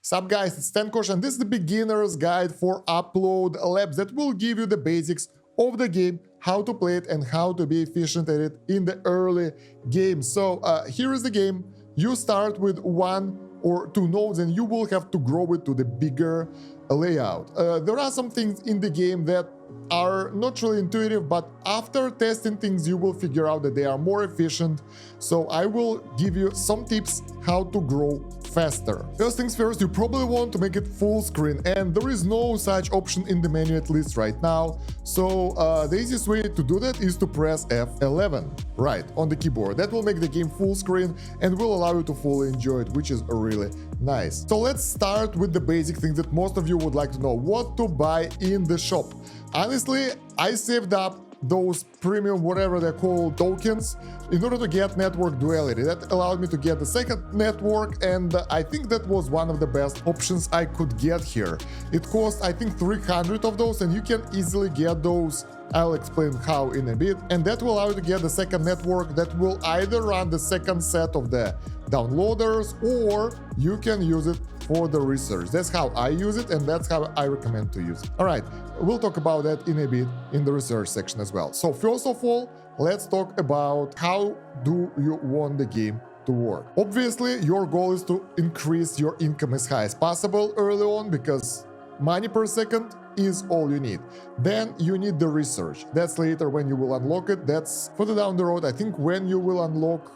Sup guys, it's Kosh, and this is the beginner's guide for upload labs that will give you the basics of the game, how to play it and how to be efficient at it in the early game. So here is the game. You start with 1 or 2 nodes and you will have to grow it to the bigger layout. There are some things in the game that are not really intuitive, but after testing things you will figure out that they are more efficient. So I will give you some tips how to grow faster. First things first, you probably want to make it full screen, and there is no such option in the menu, at least right now. So the easiest way to do that is to press F11 right on the keyboard. That will make the game full screen and will allow you to fully enjoy it, which is really nice. So let's start with the basic things that most of you would like to know: what to buy in the shop. Honestly, I saved up those premium, whatever they're called, tokens in order to get network duality. That allowed me to get the second network, and I think that was one of the best options I could get here. It cost, I think, 300 of those, and you can easily get those. I'll explain how in a bit. And that will allow you to get the second network that will either run the second set of the downloaders, or you can use it for the research. That's how I use it, and that's how I recommend to use it. All right, we'll talk about that in a bit in the research section as well. So first of all, let's talk about how do you want the game to work. Obviously, your goal is to increase your income as high as possible early on, because money per second is all you need. Then you need the research. That's later when you will unlock it. That's further down the road, I think, when you will unlock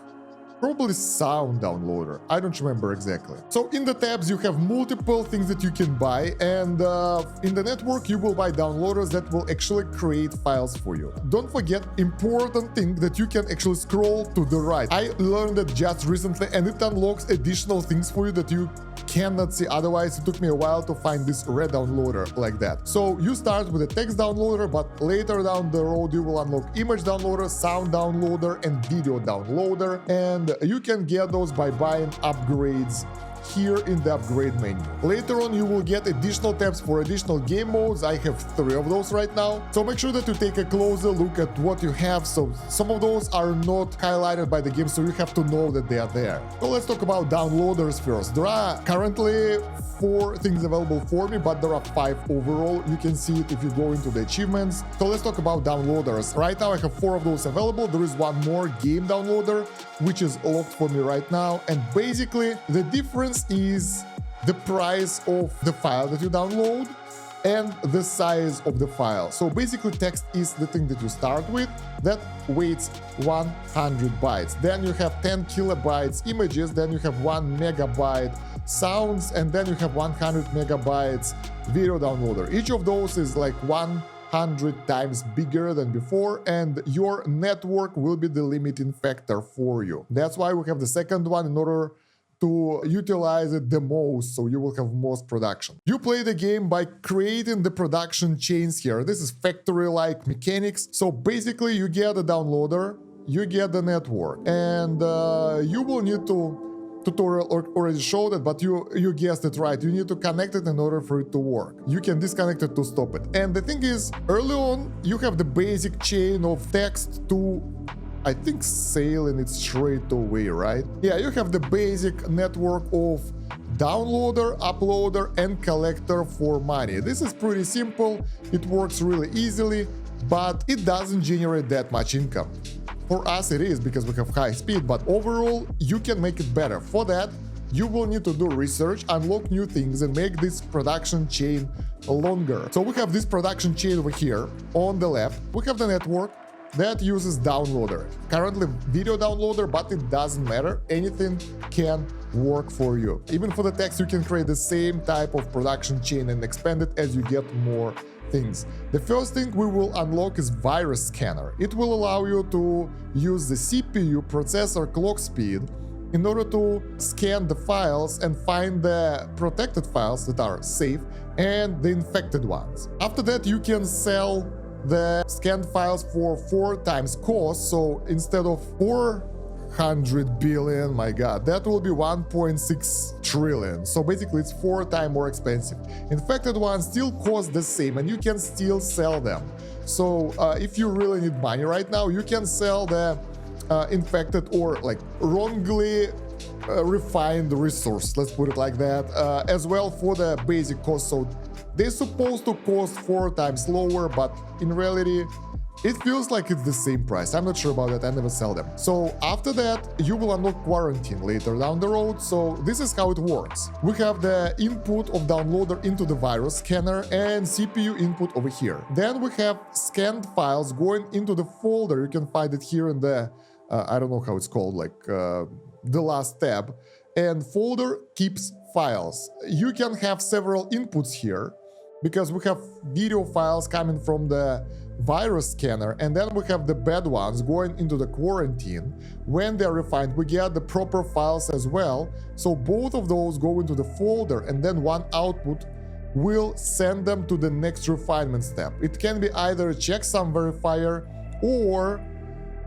probably sound downloader. I don't remember exactly. So in the tabs you have multiple things that you can buy, and in the network you will buy downloaders that will actually create files for you. Don't forget important thing that you can actually scroll to the right. I learned that just recently, and it unlocks additional things for you that you cannot see otherwise. It took me a while to find this red downloader like that. So you start with a text downloader, but later down the road you will unlock image downloader, sound downloader and video downloader, and you can get those by buying upgrades here in the upgrade menu. Later on you will get additional tabs for additional game modes. I have 3 of those right now, so make sure that you take a closer look at what you have. So some of those are not highlighted by the game, so you have to know that they are there. So let's talk about downloaders first. There are currently 4 things available for me, but there are 5 overall. You can see it if you go into the achievements. So let's talk about downloaders. Right now I have 4 of those available. There is one more game downloader which is locked for me right now, and basically the difference is the price of the file that you download and the size of the file. So basically text is the thing that you start with, that weighs 100 bytes. Then you have 10 kilobytes images, then you have 1 megabyte sounds, and then you have 100 megabytes video downloader. Each of those is like 100 times bigger than before, and your network will be the limiting factor for you. That's why we have the second one, in order to utilize it the most, so you will have most production. You play the game by creating the production chains here. This is factory-like mechanics. So basically you get a downloader, you get the network, and you will need to tutorial already showed it, but you guessed it right. You need to connect it in order for it to work. You can disconnect it to stop it. And the thing is, early on you have the basic chain of text to, I think, sale in its straight away, right? Yeah, you have the basic network of downloader, uploader and collector for money. This is pretty simple. It works really easily, but it doesn't generate that much income. For us it is, because we have high speed, but overall you can make it better. For that you will need to do research, unlock new things and make this production chain longer. So we have this production chain over here on the left. We have the network that uses downloader, currently video downloader, but it doesn't matter, anything can work for you. Even for the text you can create the same type of production chain and expand it as you get more things. The first thing we will unlock is virus scanner. It will allow you to use the CPU processor clock speed in order to scan the files and find the protected files that are safe and the infected ones. After that you can sell the scanned files for 4 times cost. So instead of 400 billion, my god, that will be 1.6 trillion. So basically it's 4 times more expensive. Infected ones still cost the same and you can still sell them. So if you really need money right now, you can sell the infected or like wrongly refined resource, let's put it like that, as well for the basic cost. So they're supposed to cost 4 times lower, but in reality it feels like it's the same price. I'm not sure about that, I never sell them. So after that, you will unlock quarantine later down the road. So this is how it works. We have the input of downloader into the virus scanner and CPU input over here. Then we have scanned files going into the folder. You can find it here in the, I don't know how it's called, like the last tab. And folder keeps files. You can have several inputs here because we have video files coming from the virus scanner, and then we have the bad ones going into the quarantine. When they're refined, we get the proper files as well. So both of those go into the folder, and then one output will send them to the next refinement step. It can be either a checksum verifier or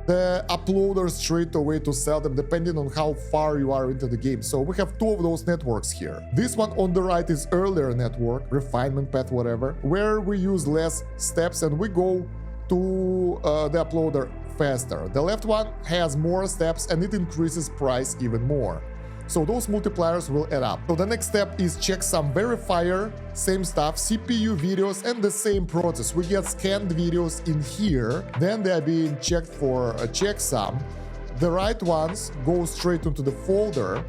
the uploader straight away to sell them, depending on how far you are into the game. So we have 2 of those networks here. This one on the right is earlier network, refinement path, whatever, where we use less steps and we go to the uploader faster. The left one has more steps and it increases price even more. So those multipliers will add up. So the next step is checksum verifier, same stuff, CPU videos, and the same process. We get scanned videos in here, then they are being checked for a checksum. The right ones go straight into the folder,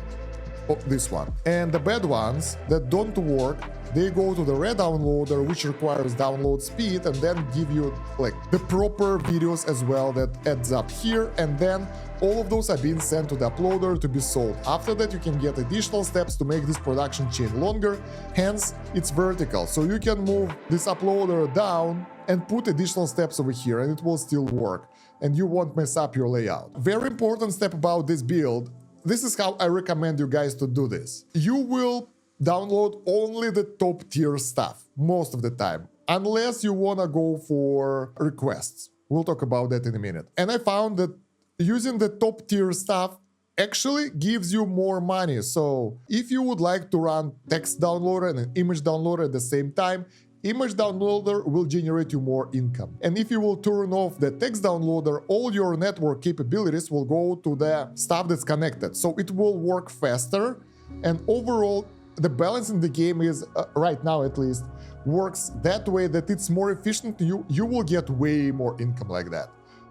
this one. And the bad ones that don't work, they go to the red downloader, which requires download speed, and then give you like the proper videos as well that adds up here. And then all of those are being sent to the uploader to be sold. After that, you can get additional steps to make this production chain longer, hence it's vertical. So you can move this uploader down and put additional steps over here and it will still work and you won't mess up your layout. Very important step about this build. This is how I recommend you guys to do this. You will download only the top tier stuff most of the time, unless you wanna go for requests. We'll talk about that in a minute. And I found that using the top tier stuff actually gives you more money. So if you would like to run text downloader and an image downloader at the same time, image downloader will generate you more income. And if you will turn off the text downloader, all your network capabilities will go to the stuff that's connected. So it will work faster. And overall, the balance in the game is, right now at least, works that way that it's more efficient. You will get way more income like that.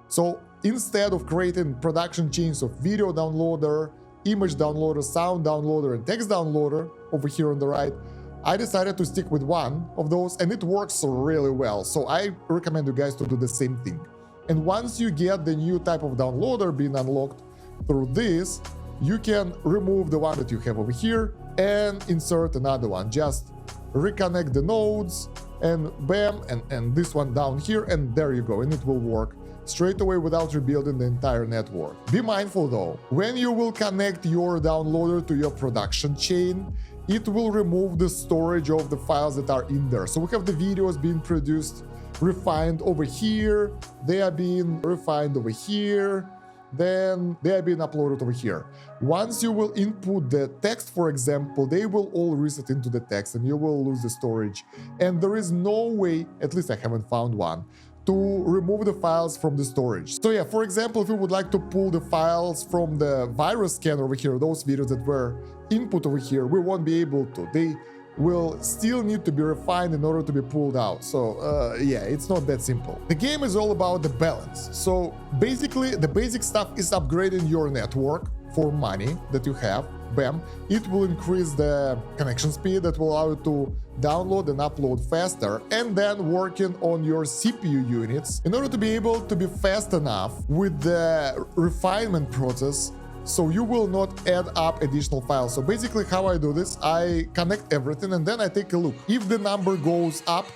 So instead of creating production chains of video downloader, image downloader, sound downloader, and text downloader over here on the right, I decided to stick with one of those and it works really well. So I recommend you guys to do the same thing. And once you get the new type of downloader being unlocked through this, you can remove the one that you have over here and insert another one. Just reconnect the nodes and bam, and this one down here, and there you go, and it will work straight away without rebuilding the entire network. Be mindful though, when you will connect your downloader to your production chain, it will remove the storage of the files that are in there. So we have the videos being produced, refined over here, they are being refined over here, then they are being uploaded over here. Once you will input the text, for example, they will all reset into the text and you will lose the storage. And there is no way, at least I haven't found one, to remove the files from the storage. So yeah, for example, if you would like to pull the files from the virus scanner over here, those videos that were input over here, we won't be able to. They will still need to be refined in order to be pulled out. So yeah, it's not that simple. The game is all about the balance. So basically, the basic stuff is upgrading your network for money that you have. Bam, it will increase the connection speed that will allow you to download and upload faster, and then working on your CPU units in order to be able to be fast enough with the refinement process so you will not add up additional files. So basically how I do this, I connect everything and then I take a look if the number goes up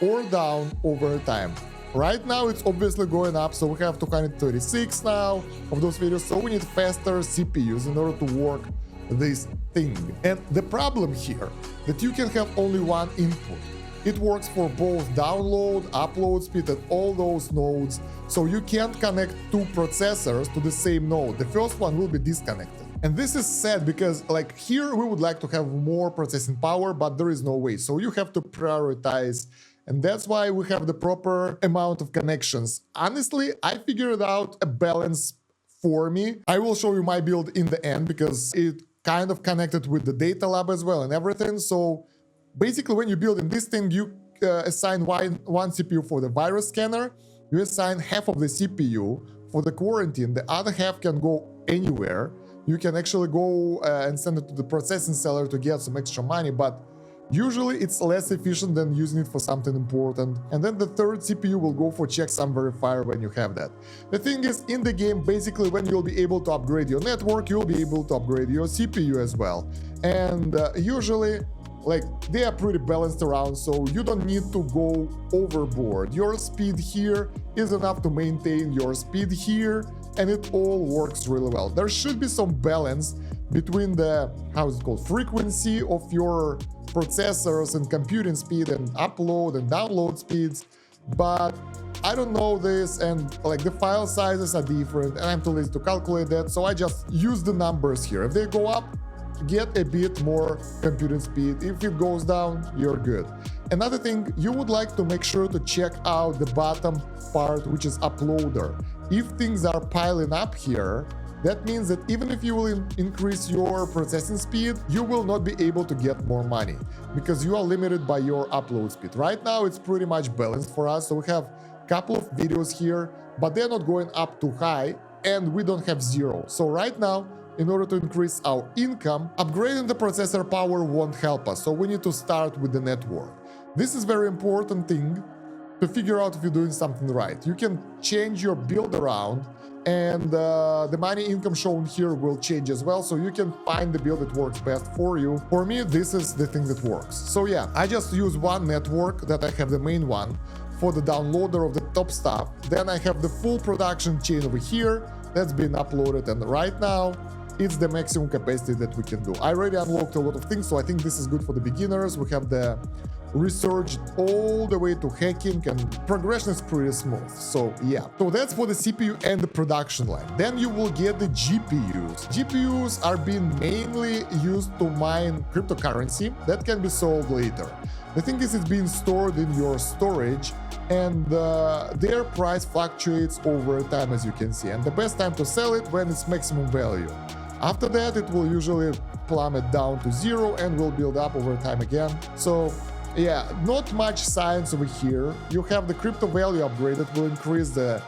or down over time. Right now it's obviously going up, so we have 236 now of those videos, so we need faster CPUs in order to work this thing. And the problem here, that you can have only one input. It works for both download, upload speed, and all those nodes, so you can't connect 2 processors to the same node. The first one will be disconnected. And this is sad because like here we would like to have more processing power, but there is no way. So you have to prioritize, and that's why we have the proper amount of connections. Honestly, I figured out a balance for me. I will show you my build in the end because it kind of connected with the data lab as well and everything. So basically, when you build in this thing, you assign one CPU for the virus scanner, you assign half of the CPU for the quarantine, the other half can go anywhere. You can actually go and send it to the processing seller to get some extra money, but usually it's less efficient than using it for something important. And then the third CPU will go for checksum verifier when you have that. The thing is, in the game, basically when you'll be able to upgrade your network, you'll be able to upgrade your CPU as well. And usually, like, they are pretty balanced around, so you don't need to go overboard. Your speed here is enough to maintain your speed here, and it all works really well. There should be some balance between the, how is it called, frequency of your processors and computing speed and upload and download speeds, but I don't know this, and like the file sizes are different, and I'm too lazy to calculate that, so I just use the numbers here. If they go up, get a bit more computing speed. If it goes down, you're good. Another thing, you would like to make sure to check out the bottom part, which is uploader. If things are piling up here, that means that even if you will increase your processing speed, you will not be able to get more money because you are limited by your upload speed. Right now, it's pretty much balanced for us. So we have a couple of videos here, but they're not going up too high, and we don't have zero. So right now, in order to increase our income, upgrading the processor power won't help us, so we need to start with the network. This is very important thing to figure out if you're doing something right. You can change your build around, and the money income shown here will change as well, so you can find the build that works best for you. For me, this is the thing that works. So yeah, I just use one network that I have, the main one, for the downloader of the top stuff. Then I have the full production chain over here that's been uploaded, and right now, it's the maximum capacity that we can do. I already unlocked a lot of things, so I think this is good for the beginners. We have the research all the way to hacking, and progression is pretty smooth. So yeah, so that's for the CPU and the production line. Then you will get the GPUs. GPUs are being mainly used to mine cryptocurrency that can be sold later. The thing is, it's being stored in your storage, and their price fluctuates over time, as you can see. And the best time to sell it when it's maximum value. After that, it will usually plummet down to zero and will build up over time again. So yeah, not much science over here. You have the crypto value upgrade that will increase the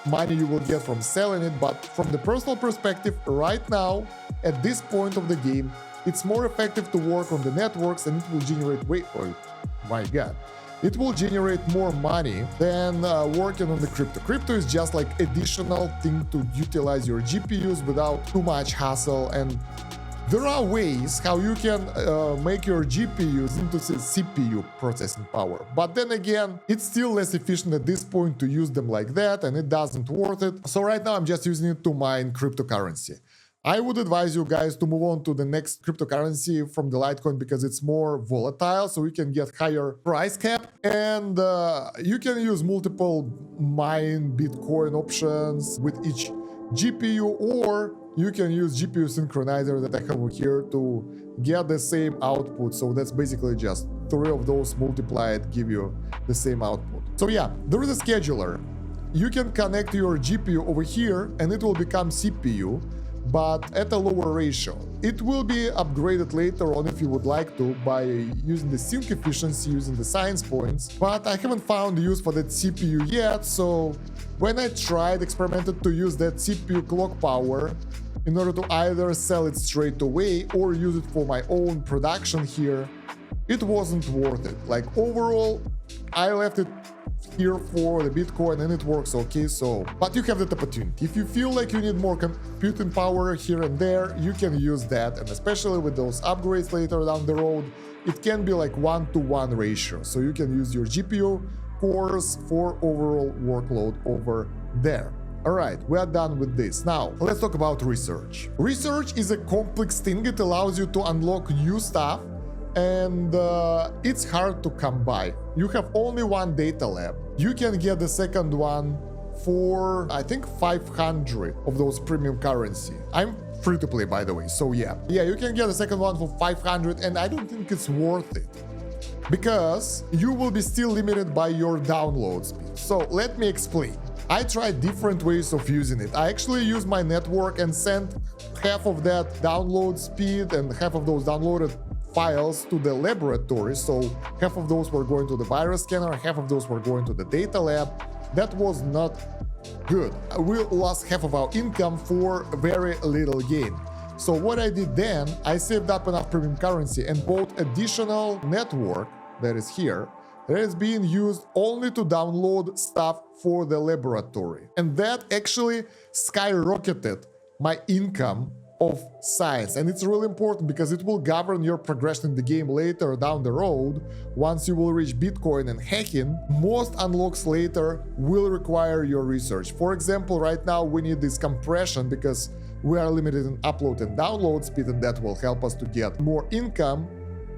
money you will get from selling it, but from the personal perspective, right now, at this point of the game, it's more effective to work on the networks, and it will generate my god. It will generate more money than working on the crypto. Crypto is just like additional thing to utilize your GPUs without too much hassle, and there are ways how you can make your GPUs into CPU processing power. But then again, it's still less efficient at this point to use them like that, and it doesn't worth it. So right now I'm just using it to mine cryptocurrency. I would advise you guys to move on to the next cryptocurrency from the Litecoin because it's more volatile, so you can get higher price cap, and you can use multiple mine Bitcoin options with each GPU, or you can use GPU synchronizer that I have over here to get the same output. So that's basically just 3 of those multiplied give you the same output. So yeah, there is a scheduler. You can connect your GPU over here and it will become CPU, but at a lower ratio. It will be upgraded later on if you would like to by using the sync efficiency, using the science points, but I haven't found use for that CPU yet, so when I experimented to use that CPU clock power in order to either sell it straight away or use it for my own production here, it wasn't worth it. Like overall, I left it here for the Bitcoin and it works okay, so but you have that opportunity. If you feel like you need more computing power here and there, you can use that, and especially with those upgrades later down the road, it can be like 1-to-1 ratio, so you can use your GPU cores for overall workload over there. Alright, we are done with this. Now, let's talk about research. Research is a complex thing. It allows you to unlock new stuff, and it's hard to come by. You have only one data lab. You can get the second one for, I think, 500 of those premium currency. I'm free to play, by the way, so yeah. Yeah, you can get the second one for 500, and I don't think it's worth it, because you will be still limited by your download speed. So let me explain. I tried different ways of using it. I actually use my network and sent half of that download speed and half of those downloaded files to the laboratory. So half of those were going to the virus scanner, half of those were going to the data lab. That was not good. We lost half of our income for very little gain. So what I did then, I saved up enough premium currency and bought additional network that is here, that is being used only to download stuff for the laboratory. And that actually skyrocketed my income of science. And it's really important because it will govern your progression in the game later down the road. Once you will reach Bitcoin and hacking, most unlocks later will require your research. For example, right now we need this compression because we are limited in upload and download speed, and that will help us to get more income.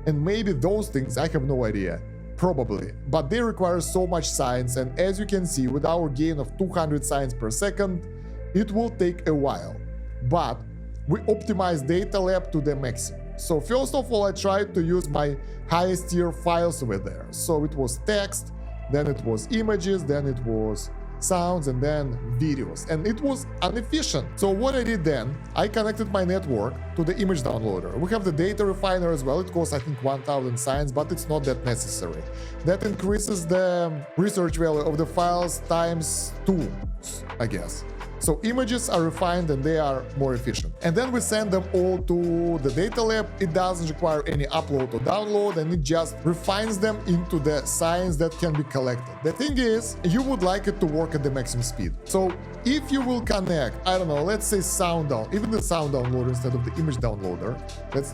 And maybe those things, I have no idea, probably, but they require so much science. And as you can see, with our gain of 200 science per second, it will take a while. But we optimize data lab to the maximum. So first of all, I tried to use my highest tier files over there. So it was text, then it was images, then it was sounds, and then videos, and it was inefficient. So what I did then, I connected my network to the image downloader. We have the data refiner as well. It costs I think 1000 science, but it's not that necessary. That increases the research value of the files times 2, I guess. So images are refined and they are more efficient. And then we send them all to the data lab. It doesn't require any upload or download, and it just refines them into the science that can be collected. The thing is, you would like it to work at the maximum speed. So if you will connect, I don't know, let's say sound down, even the sound downloader instead of the image downloader,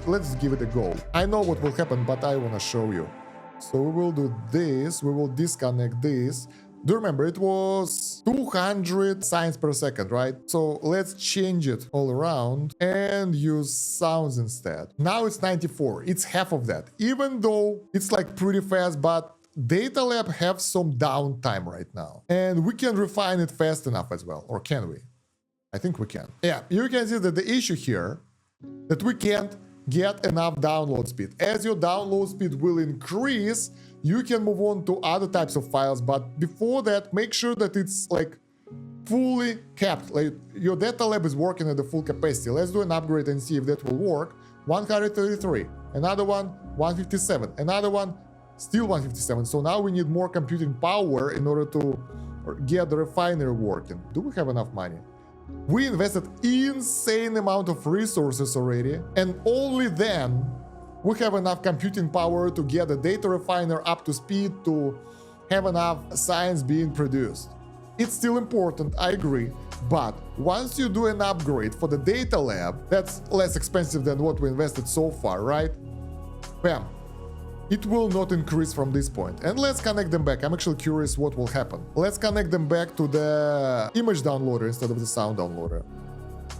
let's give it a go. I know what will happen, but I want to show you. So we will do this, we will disconnect this. Do remember, it was 200 science per second, right? So let's change it all around and use sounds instead. Now it's 94. It's half of that. Even though it's like pretty fast, but data lab have some downtime right now. And we can refine it fast enough as well. Or can we? I think we can. Yeah, you can see that the issue here, that we can't get enough download speed. As your download speed will increase, you can move on to other types of files, but before that, make sure that it's like fully capped. Like your data lab is working at the full capacity. Let's do an upgrade and see if that will work. 133, another one 157, another one still 157. So now we need more computing power in order to get the refinery working. Do we have enough money? We invested insane amount of resources already, and only then we have enough computing power to get the data refiner up to speed to have enough science being produced. It's still important, I agree, but once you do an upgrade for the data lab, that's less expensive than what we invested so far, right? Bam. It will not increase from this point. And let's connect them back. I'm actually curious what will happen. Let's connect them back to the image downloader instead of the sound downloader.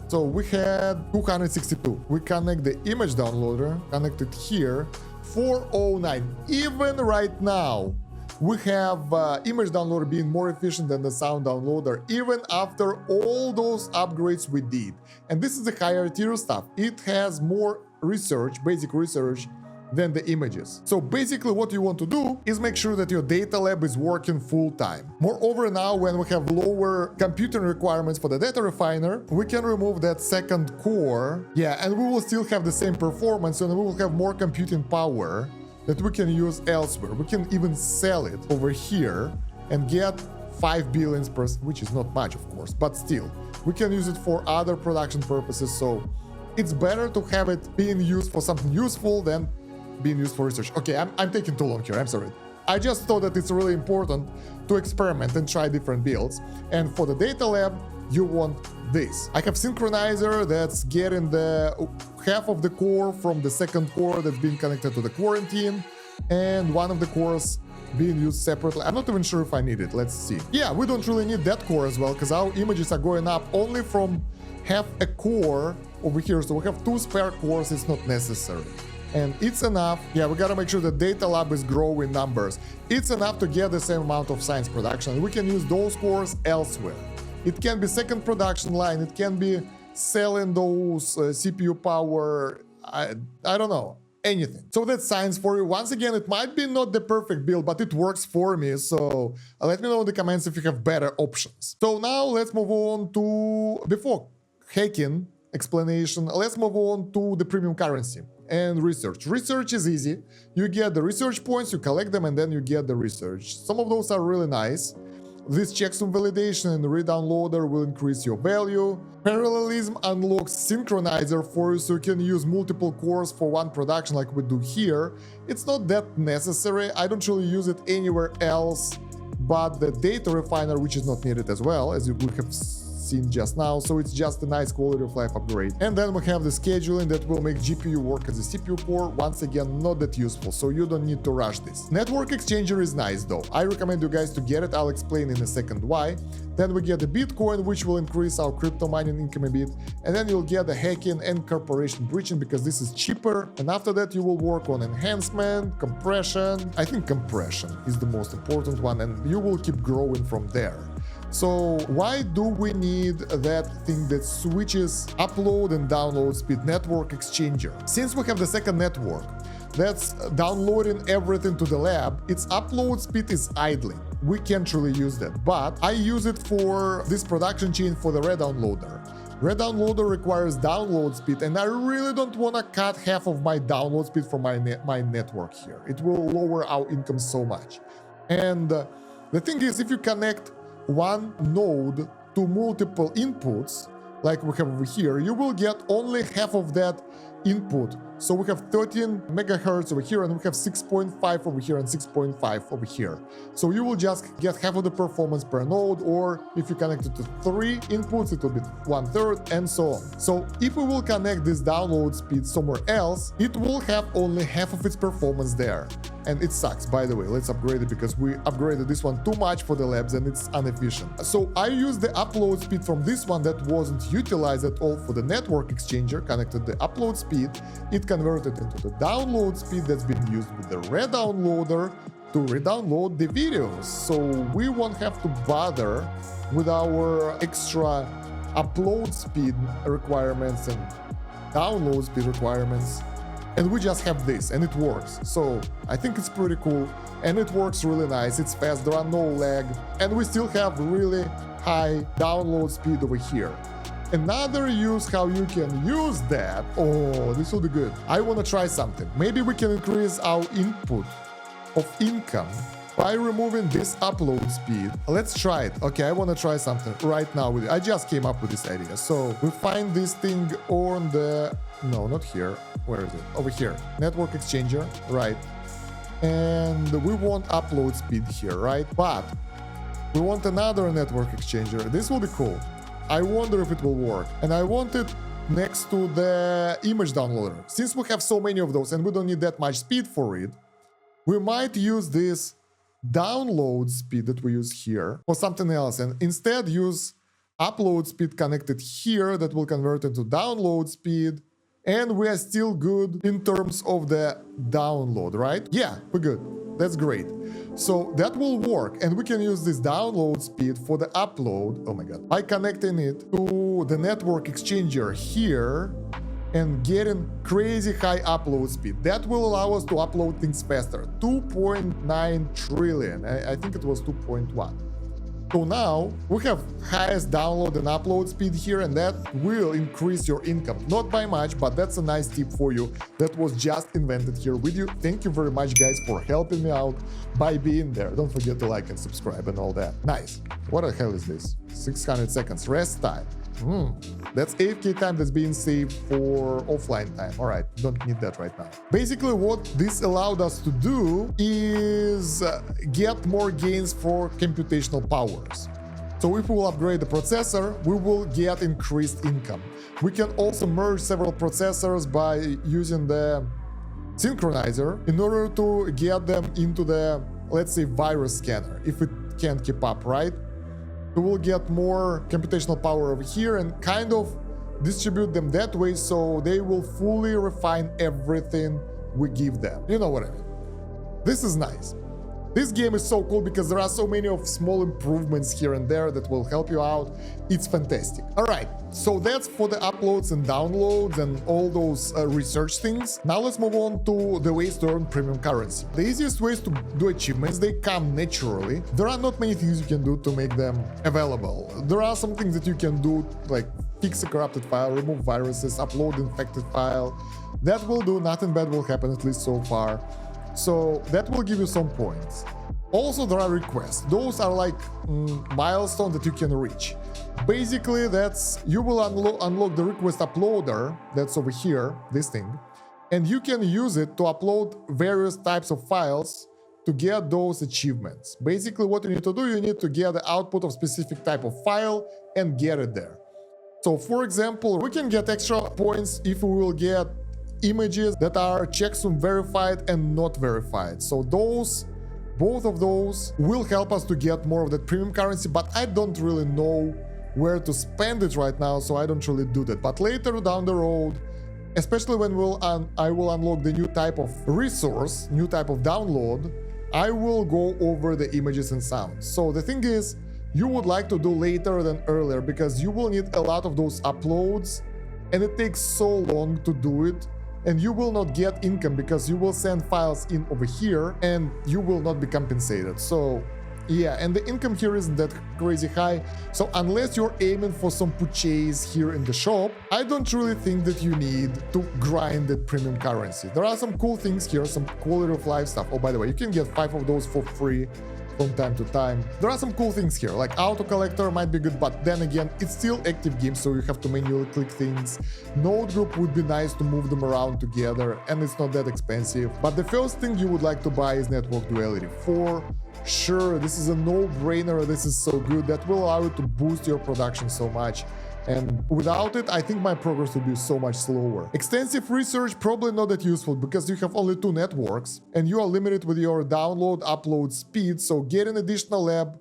So we had 262. We connect the image downloader, connect it here, 409. Even right now, we have image downloader being more efficient than the sound downloader, even after all those upgrades we did. And this is the higher tier stuff. It has more research, basic research, than the images. So basically what you want to do is make sure that your data lab is working full time. Moreover, now when we have lower computing requirements for the data refiner, we can remove that second core. Yeah, and we will still have the same performance, and we will have more computing power that we can use elsewhere. We can even sell it over here and get 5 billions per, which is not much of course, but still, we can use it for other production purposes. So it's better to have it being used for something useful than being used for research. Okay, I'm taking too long here, I'm sorry. I just thought that it's really important to experiment and try different builds. And for the data lab, you want this. I have synchronizer that's getting the half of the core from the second core that's being connected to the quarantine, and one of the cores being used separately. I'm not even sure if I need it. Let's see. Yeah, we don't really need that core as well, because our images are going up only from half a core over here. So we have 2 spare cores. It's not necessary. And it's enough. Yeah, we gotta make sure the data lab is growing numbers. It's enough to get the same amount of science production. We can use those cores elsewhere. It can be second production line. It can be selling those CPU power. I don't know, anything. So that's science for you. Once again, it might be not the perfect build, but it works for me. So let me know in the comments if you have better options. So now let's move on to, before hacking, explanation. Let's move on to the premium currency and research. Research is easy. You get the research points, you collect them, and then you get the research. Some of those are really nice. This checksum validation and redownloader will increase your value. Parallelism unlocks synchronizer for you, so you can use multiple cores for one production like we do here. It's not that necessary. I don't really use it anywhere else, but the data refiner, which is not needed as well, as we have seen just now, so it's just a nice quality of life upgrade. And then we have the scheduling that will make GPU work as a CPU core. Once again, not that useful, so you don't need to rush this. Network exchanger is nice though. I recommend you guys to get it. I'll explain in a second why. Then we get the Bitcoin, which will increase our crypto mining income a bit, and then you'll get the hacking and corporation breaching because this is cheaper. And after that you will work on enhancement, compression. I think compression is the most important one, and you will keep growing from there. So why do we need that thing that switches upload and download speed? Network exchanger. Since we have the second network that's downloading everything to the lab, its upload speed is idling. We can't really use that, but I use it for this production chain for the redownloader. Redownloader requires download speed, and I really don't want to cut half of my download speed from my network here. It will lower our income so much. And the thing is, if you connect one node to multiple inputs, like we have over here, you will get only half of that input. So we have 13 megahertz over here, and we have 6.5 over here and 6.5 over here. So you will just get half of the performance per node, or if you connect it to 3 inputs, it will be 1/3, and so on. So if we will connect this download speed somewhere else, it will have only half of its performance there. And it sucks, by the way. Let's upgrade it because we upgraded this one too much for the labs and it's inefficient. So I used the upload speed from this one that wasn't utilized at all for the network exchanger, connected the upload speed. It converted into the download speed that's been used with the redownloader to redownload the videos. So we won't have to bother with our extra upload speed requirements and download speed requirements. And we just have this, and it works. So I think it's pretty cool, and it works really nice. It's fast, there are no lag, and we still have really high download speed over here. Another use how you can use that, oh, this will be good. I want to try something. Maybe we can increase our input of income by removing this upload speed. Let's try it. Okay, I want to try something right now with it. I just came up with this idea. So we find this thing on the, no, not here. Where is it? Over here. Network exchanger, right? And we want upload speed here, right? But we want another network exchanger. This will be cool. I wonder if it will work. And I want it next to the image downloader. Since we have so many of those and we don't need that much speed for it, we might use this download speed that we use here for something else, and instead use upload speed connected here that will convert into download speed, and we are still good in terms of the download, right? Yeah, we're good. That's great. So that will work, and we can use this download speed for the upload, oh my god, by connecting it to the network exchanger here and getting crazy high upload speed. That will allow us to upload things faster. 2.9 trillion. I think it was 2.1. So now we have highest download and upload speed here, and that will increase your income. Not by much, but that's a nice tip for you that was just invented here with you. Thank you very much, guys, for helping me out by being there. Don't forget to like and subscribe and all that. Nice. What the hell is this? 600 seconds rest time. That's AFK time that's being saved for offline time. All right, don't need that right now. Basically, what this allowed us to do is get more gains for computational powers. So if we will upgrade the processor, we will get increased income. We can also merge several processors by using the synchronizer in order to get them into the, let's say, virus scanner, if it can't keep up, right? We will get more computational power over here and kind of distribute them that way, so they will fully refine everything we give them. You know what I mean? This is nice. This game is so cool because there are so many of small improvements here and there that will help you out. It's fantastic. All right, so that's for the uploads and downloads and all those research things. Now let's move on to the ways to earn premium currency. The easiest ways to do achievements, they come naturally. There are not many things you can do to make them available. There are some things that you can do, like fix a corrupted file, remove viruses, upload infected file. That will do, nothing bad will happen, at least so far. So that will give you some points. Also, there are requests. Those are like milestones that you can reach. Basically, that's you will unlock the request uploader, that's over here, this thing, and you can use it to upload various types of files to get those achievements. Basically, what you need to do, you need to get the output of specific type of file and get it there. So, for example, we can get extra points if we will get images that are checksum verified and not verified. So both of those will help us to get more of that premium currency, but I don't really know where to spend it right now, so I don't really do that. But later down the road, especially when I will unlock the new type of resource, new type of download, I will go over the images and sounds. So the thing is, you would like to do later than earlier, because you will need a lot of those uploads, and it takes so long to do it, and you will not get income because you will send files in over here and you will not be compensated. So yeah, and the income here isn't that crazy high. So unless you're aiming for some purchase here in the shop, I don't really think that you need to grind that premium currency. There are some cool things here, some quality of life stuff. Oh, by the way, you can get 5 of those for free from time to time. There are some cool things here, like auto collector might be good, but then again, it's still active game, so you have to manually click things. Node group would be nice to move them around together, and it's not that expensive. But the first thing you would like to buy is network duality. For sure, this is a no-brainer. This is so good. That will allow you to boost your production so much. And without it, I think my progress would be so much slower. Extensive research, probably not that useful because you have only 2 networks and you are limited with your download, upload speed. So get an additional lab.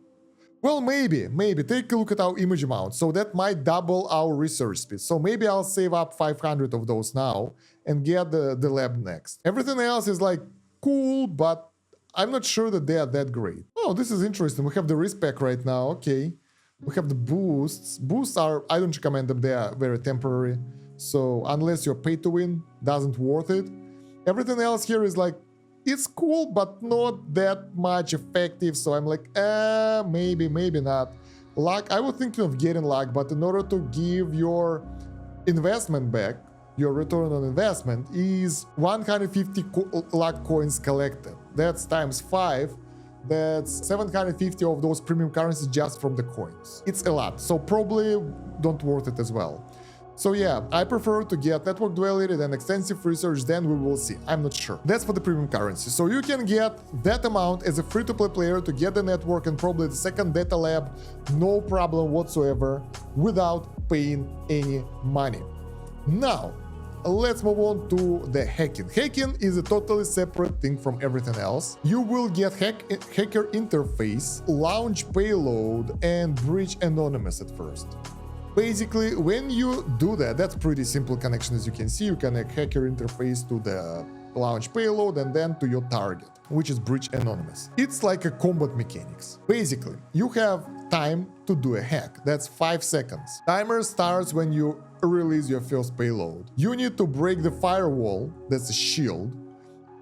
Well, maybe. Take a look at our image amount. So that might double our research speed. So maybe I'll save up 500 of those now and get the lab next. Everything else is like cool, but I'm not sure that they are that great. Oh, this is interesting. We have the respec right now. Okay. We have the boosts. Boosts are, I don't recommend them, they are very temporary. So unless you're pay to win, doesn't worth it. Everything else here is like, it's cool, but not that much effective. So I'm like, maybe not. Luck, I was thinking of getting luck, but in order to give your investment back, your return on investment is 150 luck coins collected. That's times 5. That's 750 of those premium currencies just from the coins. It's a lot, so probably don't worth it as well. So yeah, I prefer to get network duality than extensive research, then we will see. I'm not sure. That's for the premium currency. So you can get that amount as a free-to-play player to get the network and probably the second data lab, no problem whatsoever, without paying any money. Now, let's move on to the hacking. Hacking is a totally separate thing from everything else. You will get hacker interface, launch payload, and breach anonymous at first. Basically, when you do that, that's pretty simple connection. As you can see, you connect hacker interface to the launch payload and then to your target, which is breach anonymous. It's like a combat mechanics. Basically, you have time to do a hack. That's 5 seconds. Timer starts when you release your first payload. You need to break the firewall, that's a shield,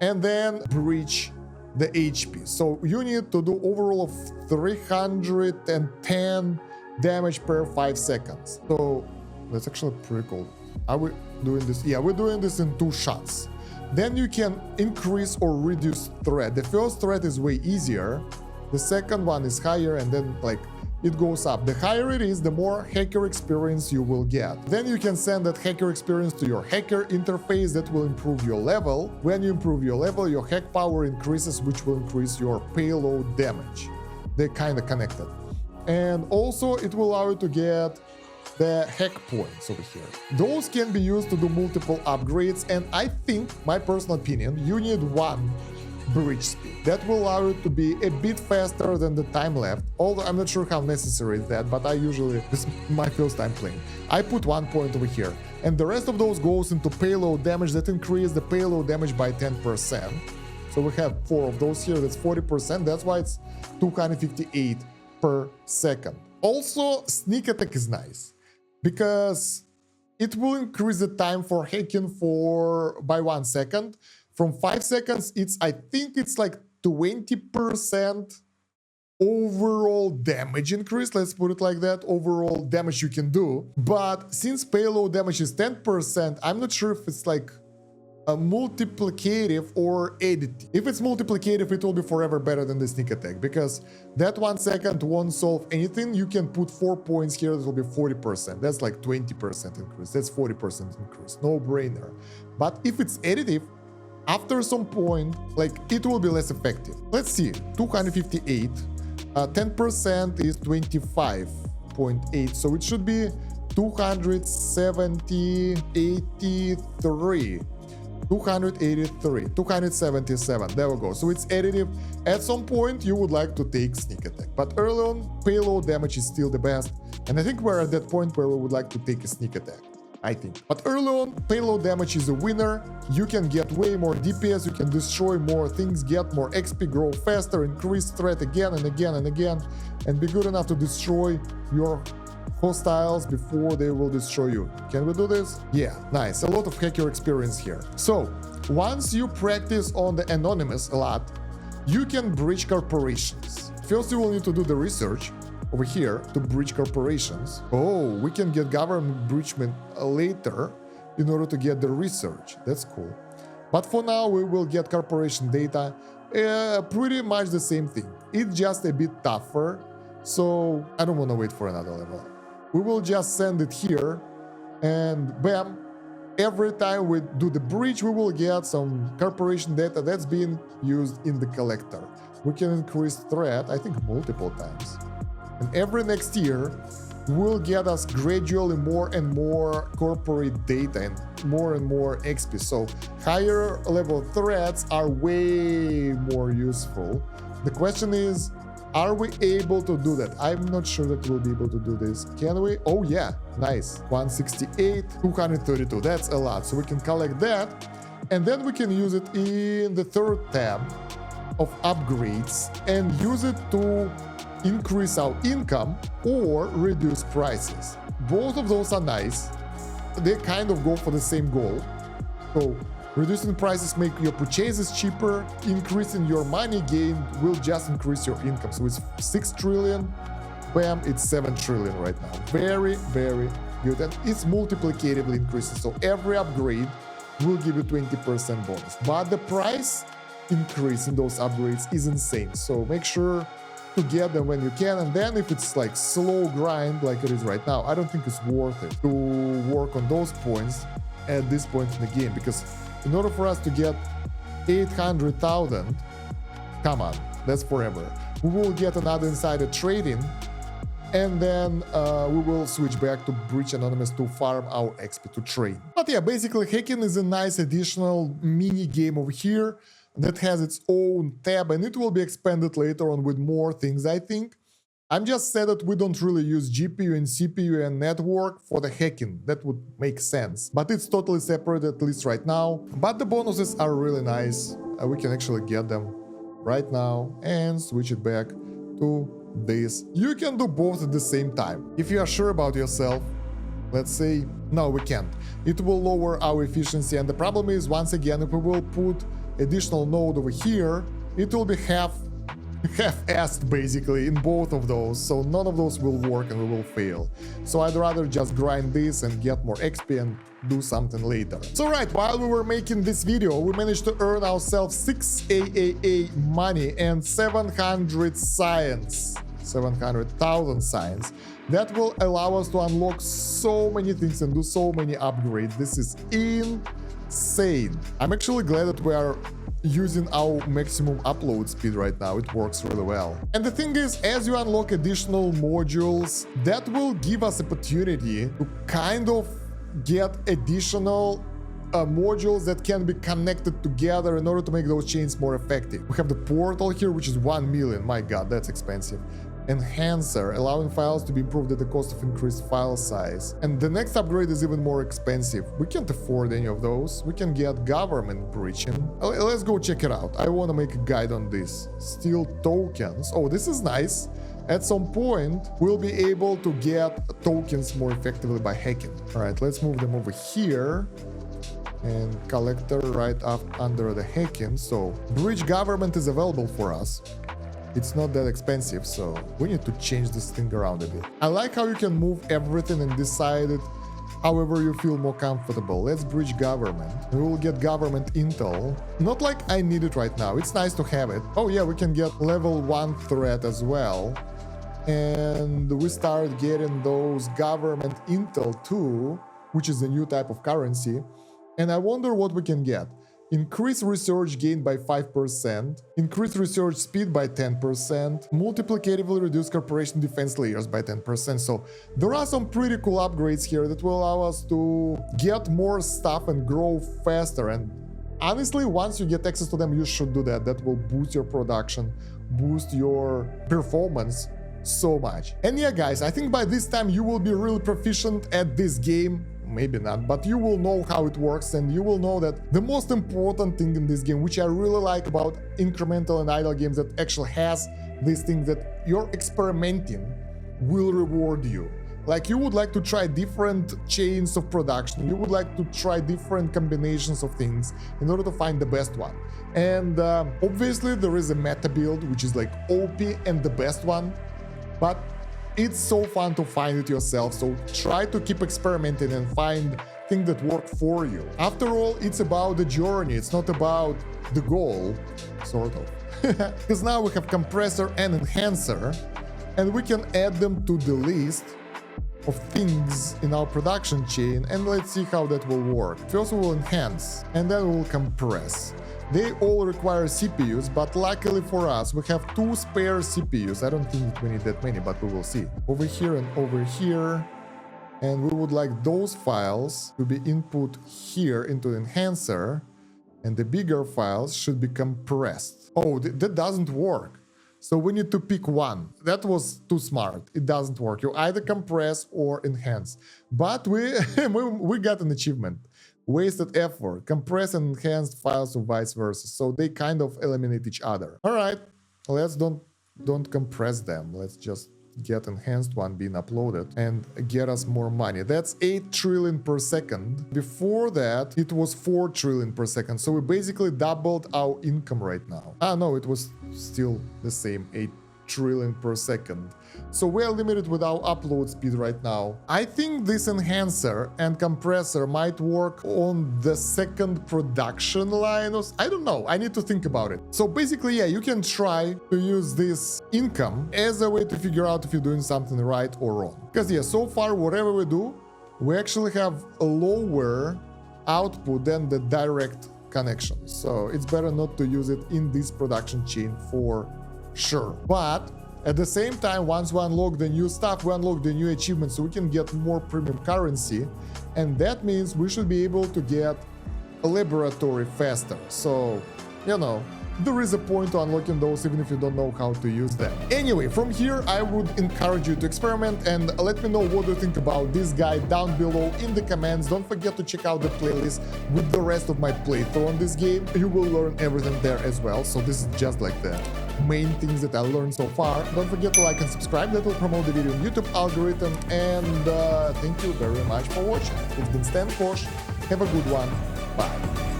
and then breach the HP. So you need to do overall of 310 damage per 5 seconds. So that's actually pretty cool. Are we doing this? Yeah, we're doing this in 2 shots. Then you can increase or reduce threat. The first threat is way easier. The second one is higher, and then like it goes up. The higher it is, the more hacker experience you will get. Then you can send that hacker experience to your hacker interface that will improve your level. When you improve your level, your hack power increases, which will increase your payload damage. They're kind of connected. And also it will allow you to get the hack points over here. Those can be used to do multiple upgrades, and I think, my personal opinion, you need 1 breach speed. That will allow you to be a bit faster than the time left, although I'm not sure how necessary is that, but I usually, this is my first time playing. I put 1 point over here, and the rest of those goes into payload damage that increase the payload damage by 10%. So we have 4 of those here, that's 40%, that's why it's 258 per second. Also, sneak attack is nice, because it will increase the time for hacking by 1 second. From 5 seconds, I think it's like 20%. overall damage increase, let's put it like that, overall damage you can do. But since payload damage is 10%, I'm not sure if it's like a multiplicative or additive. If it's multiplicative, it will be forever better than the sneak attack, because that 1 second won't solve anything. You can put 4 points here, that will be 40%. That's like 20% increase. That's 40% increase. No brainer. But if it's additive, after some point, like, it will be less effective. Let's see, 258, 10% is 25.8, so it should be 270, 83. 283, 277, there we go. So it's additive. At some point you would like to take sneak attack, but early on payload damage is still the best, and I think we're at that point where we would like to take a sneak attack, I think. But early on payload damage is a winner. You can get way more DPS, you can destroy more things, get more XP, grow faster, increase threat again and again and again, and be good enough to destroy your hostiles before they will destroy you. Can we do this? Yeah, nice. A lot of hacker experience here. So once you practice on the anonymous a lot, you can breach corporations. First you will need to do the research over here to breach corporations. Oh, we can get government breachment later in order to get the research. That's cool. But for now we will get corporation data. Pretty much the same thing. It's just a bit tougher, so I don't want to wait for another level. We will just send it here, and bam, every time we do the breach, we will get some corporation data that's being used in the collector. We can increase threat, I think, multiple times. And every next year, will get us gradually more and more corporate data and more XP. So higher level threats are way more useful. The question is, are we able to do that? I'm not sure that we'll be able to do this. Can we? Oh yeah, nice. 168, 232, that's a lot. So we can collect that, and then we can use it in the third tab of upgrades and use it to increase our income or reduce prices. Both of those are nice. They kind of go for the same goal. So reducing prices make your purchases cheaper. Increasing your money gain will just increase your income. So it's 6 trillion. Bam, it's 7 trillion right now. Very, very good. And it's multiplicatively increasing. So every upgrade will give you 20% bonus. But the price increase in those upgrades is insane. So make sure to get them when you can. And then if it's like slow grind like it is right now, I don't think it's worth it to work on those points at this point in the game, because in order for us to get 800,000, come on, that's forever. We will get another insider trading, and then we will switch back to Breach Anonymous to farm our XP to trade. But yeah, basically Hucking is a nice additional mini game over here that has its own tab, and it will be expanded later on with more things, I think. I'm just sad that we don't really use GPU and CPU and network for the Hucking. That would make sense. But it's totally separate, at least right now. But the bonuses are really nice. We can actually get them right now and switch it back to this. You can do both at the same time. If you are sure about yourself, let's say, no, we can't. It will lower our efficiency. And the problem is, once again, if we will put additional node over here, it will be half-assed basically in both of those, so none of those will work and we will fail. So I'd rather just grind this and get more XP and do something later. So right, while we were making this video, we managed to earn ourselves 6 AAA money and 700 science. 700,000 science. That will allow us to unlock so many things and do so many upgrades. This is insane. I'm actually glad that we are using our maximum upload speed right now. It works really well. And the thing is, as you unlock additional modules, that will give us opportunity to kind of get additional modules that can be connected together in order to make those chains more effective. We have the portal here, which is 1 million. My god, that's expensive. Enhancer, allowing files to be improved at the cost of increased file size. And the next upgrade is even more expensive. We can't afford any of those. We can get government breaching. Let's go check it out. I want to make a guide on this. Steal tokens. Oh, this is nice. At some point, we'll be able to get tokens more effectively by hacking. All right, let's move them over here. And collector right up under the hacking. So breach government is available for us. It's not that expensive, so we need to change this thing around a bit. I like how you can move everything and decide it however you feel more comfortable. Let's bridge government. We will get government intel. Not like I need it right now. It's nice to have it. Oh yeah, we can get level 1 threat as well. And we start getting those government intel too, which is a new type of currency. And I wonder what we can get. Increase research gain by 5%, increase research speed by 10%, multiplicatively reduce corporation defense layers by 10%. So there are some pretty cool upgrades here that will allow us to get more stuff and grow faster. And honestly, once you get access to them, you should do that. That will boost your production, boost your performance so much. And yeah, guys, I think by this time you will be really proficient at this game. Maybe not, but you will know how it works, and you will know that the most important thing in this game, which I really like about incremental and idle games, that actually has this thing that you're experimenting will reward you. Like, you would like to try different chains of production, you would like to try different combinations of things in order to find the best one. And obviously there is a meta build which is like OP and the best one, but it's so fun to find it yourself, so try to keep experimenting and find things that work for you. After all, it's about the journey, it's not about the goal, sort of. Because now we have compressor and enhancer, and we can add them to the list of things in our production chain, and let's see how that will work. First we will enhance, and then we will compress. They all require CPUs, but luckily for us, we have 2 spare CPUs. I don't think we need that many, but we will see. Over here and over here. And we would like those files to be input here into the enhancer, and the bigger files should be compressed. Oh, that doesn't work. So we need to pick one. That was too smart. It doesn't work. You either compress or enhance. But we got an achievement. Wasted effort, compress and enhanced files or vice versa. So they kind of eliminate each other. All right, let's don't compress them. Let's just get enhanced one being uploaded and get us more money. That's 8 trillion per second. Before that, it was 4 trillion per second. So we basically doubled our income right now. Ah, no, it was still the same, 8 trillion per second. So we are limited with our upload speed right now. I think this enhancer and compressor might work on the second production line. I don't know, I need to think about it. So basically, yeah, you can try to use this income as a way to figure out if you're doing something right or wrong. Because yeah, so far, whatever we do, we actually have a lower output than the direct connection. So it's better not to use it in this production chain for sure. But at the same time, once we unlock the new stuff, we unlock the new achievements, so we can get more premium currency, and that means we should be able to get a laboratory faster. So, you know, there is a point to unlocking those even if you don't know how to use them. Anyway, from here I would encourage you to experiment, and let me know what you think about this guy down below in the comments. Don't forget to check out the playlist with the rest of my playthrough on this game. You will learn everything there as well, so this is just like the main things that I learned so far. Don't forget to like and subscribe, that will promote the video in YouTube algorithm, and thank you very much for watching. It's been Kosh. Have a good one. Bye.